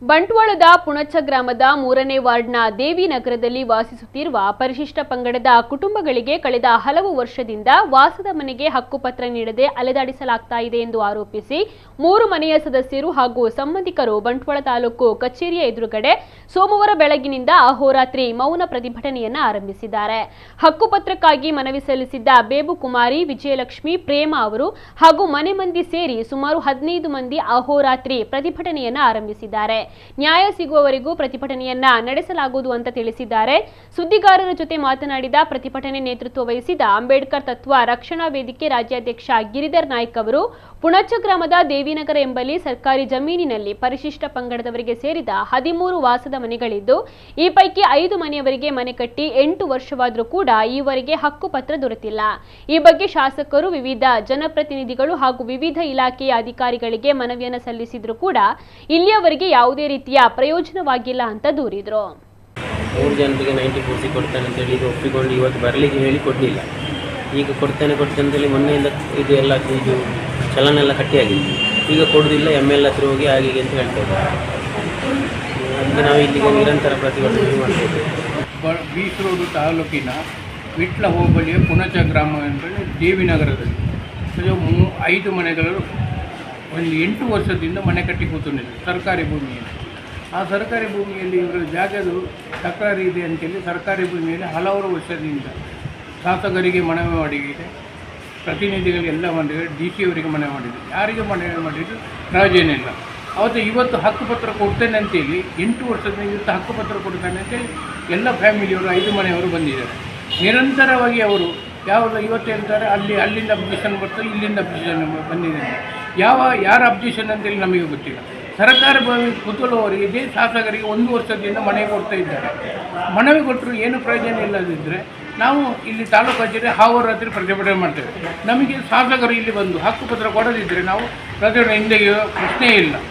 ಬಂಟ್ವಾಳದ ಪುಣಚ ಗ್ರಾಮದ 3ನೇ ವಾರ್ಡ್ನ ದೇವಿನಗರದಲ್ಲಿ ವಾಸಿಸುತ್ತಿರುವ ಪರಿಶಿಷ್ಟ ಪಂಗಡದ ಕುಟುಂಬಗಳಿಗೆ ಕಳೆದ ಹಲವು ವರ್ಷದಿಂದ ವಾಸದ ಮನೆಗೆ ಹಕ್ಕುಪತ್ರ ನೀಡದೆ ಅಲೆದಾಡಿಸಲಾಗ್ತಾ ಇದೆ ಎಂದು ಆರೋಪಿಸಿ 3 ಮನೆಯ ಸದಸ್ಯರು ಹಾಗೂ ಸಂಬಂಧಿಕರು ಬಂಟ್ವಾಳ ತಾಲೂಕು ಕಚೇರಿಯ ಎದುರುಗಡೆ ಸೋಮವಾರ ಬೆಳಗಿನಿಂದ ಅಹೋರಾತ್ರಿ ಮೌನ ಪ್ರತಿಭಟನೆಯನ್ನು ಆರಂಭಿಸಿದ್ದಾರೆ. ಹಕ್ಕುಪತ್ರಕ್ಕಾಗಿ ಮನವಿ ಸಲ್ಲಿಸಿದ್ದ ಬೇಬು ಕುಮಾರಿ, ವಿಜಯಲಕ್ಷ್ಮಿ, ಪ್ರೇಮ ಅವರು ಹಾಗೂ ಮನೆ ಮಂದಿ ಸೇರಿ ಸುಮಾರು 15 ಮಂದಿ ಅಹೋರಾತ್ರಿ ಪ್ರತಿಭಟನೆಯನ್ನು ಆರಂಭಿಸಿದ್ದಾರೆ. ನ್ಯಾಯ ಸಿಗುವವರೆಗೂ ಪ್ರತಿಭಟನೆಯನ್ನ ನಡೆಸಲಾಗುವುದು ಅಂತ ತಿಳಿಸಿದ್ದಾರೆ. ಸುದ್ದಿಗಾರರ ಜೊತೆ ಮಾತನಾಡಿದ ಪ್ರತಿಭಟನೆ ನೇತೃತ್ವ ವಹಿಸಿದ ಅಂಬೇಡ್ಕರ್ ತತ್ವ ರಕ್ಷಣಾ ವೇದಿಕೆ ರಾಜ್ಯಾಧ್ಯಕ್ಷ ಗಿರಿಧರ್ ನಾಯ್ಕ್ ಅವರು, ಪುಣಚ ಗ್ರಾಮದ ದೇವಿನಗರ ಎಂಬಲ್ಲಿ ಸರ್ಕಾರಿ ಜಮೀನಿನಲ್ಲಿ ಪರಿಶಿಷ್ಟ ಪಂಗಡದವರಿಗೆ ಸೇರಿದ 13 ವಾಸದ ಮನೆಗಳಿದ್ದು, ಈ ಪೈಕಿ 5 ಮನೆಯವರಿಗೆ ಮನೆ ಕಟ್ಟಿ 8 ವರ್ಷವಾದರೂ ಕೂಡ ಈವರೆಗೆ ಹಕ್ಕುಪತ್ರ ದೊರೆತಿಲ್ಲ. ಈ ಬಗ್ಗೆ ಶಾಸಕರು, ವಿವಿಧ ಜನಪ್ರತಿನಿಧಿಗಳು ಹಾಗೂ ವಿವಿಧ ಇಲಾಖೆಯ ಅಧಿಕಾರಿಗಳಿಗೆ ಮನವಿಯನ್ನು ಸಲ್ಲಿಸಿದ್ರು ಕೂಡ ಇಲ್ಲಿಯವರೆಗೆ ಯಾವುದೇ ರೀತಿಯ ಪ್ರಯೋಜನವಾಗಿಲ್ಲ ಅಂತ ದೂರಿದ್ರು. 3 ಜನರಿಗೆ 90% ಕೊಡ್ತಾನೆ ಅಂತ ಹೇಳಿ ಒಪ್ಪಿಕೊಂಡು ಇವತ್ತು ಬರಲಿಕ್ಕೆ ಹೇಳಿ ಕೊಡಲಿಲ್ಲ. ಈಗ ಕೊಡ್ತೇನೆ ಅಂತೇಳಿ ಮೊನ್ನೆಯಿಂದ ಇದು ಎಲ್ಲ ಇದು ಚಲನ ಎಲ್ಲ ಕಟ್ಟಿಯಾಗಿದೆ. ಈಗ ಕೊಡೋದಿಲ್ಲ, ML ಹತ್ರ ಹೋಗಿ ಹಾಗೆ ಅಂತ ಹೇಳ್ತೇವೆ. ಅದಕ್ಕೆ ನಾವು ಇಲ್ಲಿಗೆ ನಿರಂತರ ಪ್ರತಿಭಟನೆ ಮಾಡ್ತೇವೆ. ಬೀಸರೋಡು ತಾಲೂಕಿನ ವಿಟ್ಲ ಹೋಬಳಿಯ ಪುಣಚ ಗ್ರಾಮ ಅಂತೇಳಿ ದೇವಿನಗರದಲ್ಲಿ 5 ಮನೆಗಳು ಒಂದು 8 ವರ್ಷದಿಂದ ಮನೆ ಕಟ್ಟಿ ಕೂತ್ಕೊಂಡಿದೆ ಸರ್ಕಾರಿ ಭೂಮಿಯಲ್ಲಿ. ಆ ಸರ್ಕಾರಿ ಭೂಮಿಯಲ್ಲಿ ಇವರ ಜಾಗದ ತಕರಾರು ಇದೆ ಅಂತೇಳಿ ಸರ್ಕಾರಿ ಭೂಮಿಯಲ್ಲಿ ಹಲವಾರು ವರ್ಷದಿಂದ ಶಾಸಕರಿಗೆ ಮನವಿ ಮಾಡಿದೆ, ಪ್ರತಿನಿಧಿಗಳಿಗೆಲ್ಲ ಮಾಡಿದೆ, DC ಅವರಿಗೆ ಮನವಿ ಮಾಡಿದೆ. ಯಾರಿಗೆ ಮನವಿ ಮಾಡಿದ್ರು ಪ್ರಯೋಜನ ಇಲ್ಲ. ಇವತ್ತು ಹಕ್ಕುಪತ್ರ ಕೊಡ್ತೇನೆ ಅಂತೇಳಿ 8 ವರ್ಷದಿಂದ ಇವತ್ತು ಹಕ್ಕುಪತ್ರ ಕೊಡ್ತೇನೆ ಅಂತೇಳಿ ಎಲ್ಲ ಫ್ಯಾಮಿಲಿಯವರು 5 ಮನೆಯವರು ಬಂದಿದ್ದಾರೆ. ನಿರಂತರವಾಗಿ ಅವರು ಯಾವಾಗ ಇವತ್ತು ಹೇಳ್ತಾರೆ ಅಲ್ಲಿಂದ ಅಬ್ಜೆಕ್ಷನ್ ಬರ್ತದೆ, ಇಲ್ಲಿಂದ ಅಬ್ಜೆಕ್ಷನ್ ಬಂದಿದೆ. ಯಾರ ಅಬ್ಜೆಕ್ಷನ್ ಅಂತೇಳಿ ನಮಗೆ ಗೊತ್ತಿಲ್ಲ. ಸರ್ಕಾರ ಕೂತುಕೊಳ್ಳುವವರಿಗೆ ಇದೇ ಶಾಸಕರಿಗೆ 1 ವರ್ಷದಿಂದ ಮನೆ ಕೊಡ್ತಾ ಇದ್ದಾರೆ. ಮನವಿ ಕೊಟ್ಟರು ಏನು ಪ್ರಯೋಜನ ಇಲ್ಲದಿದ್ದರೆ ನಾವು ಇಲ್ಲಿ ತಾಲೂಕು ಕಚೇರಿ ಅಹೋರಾತ್ರಿ ಪ್ರತಿಭಟನೆ ಮಾಡ್ತೇವೆ. ನಮಗೆ ಶಾಸಕರು ಇಲ್ಲಿ ಬಂದು ಹಕ್ಕುಪತ್ರ ಕೊಡದಿದ್ದರೆ ನಾವು ಪ್ರತಿಭಟನೆ ಹಿಂದೆ ಪ್ರಶ್ನೆ ಇಲ್ಲ.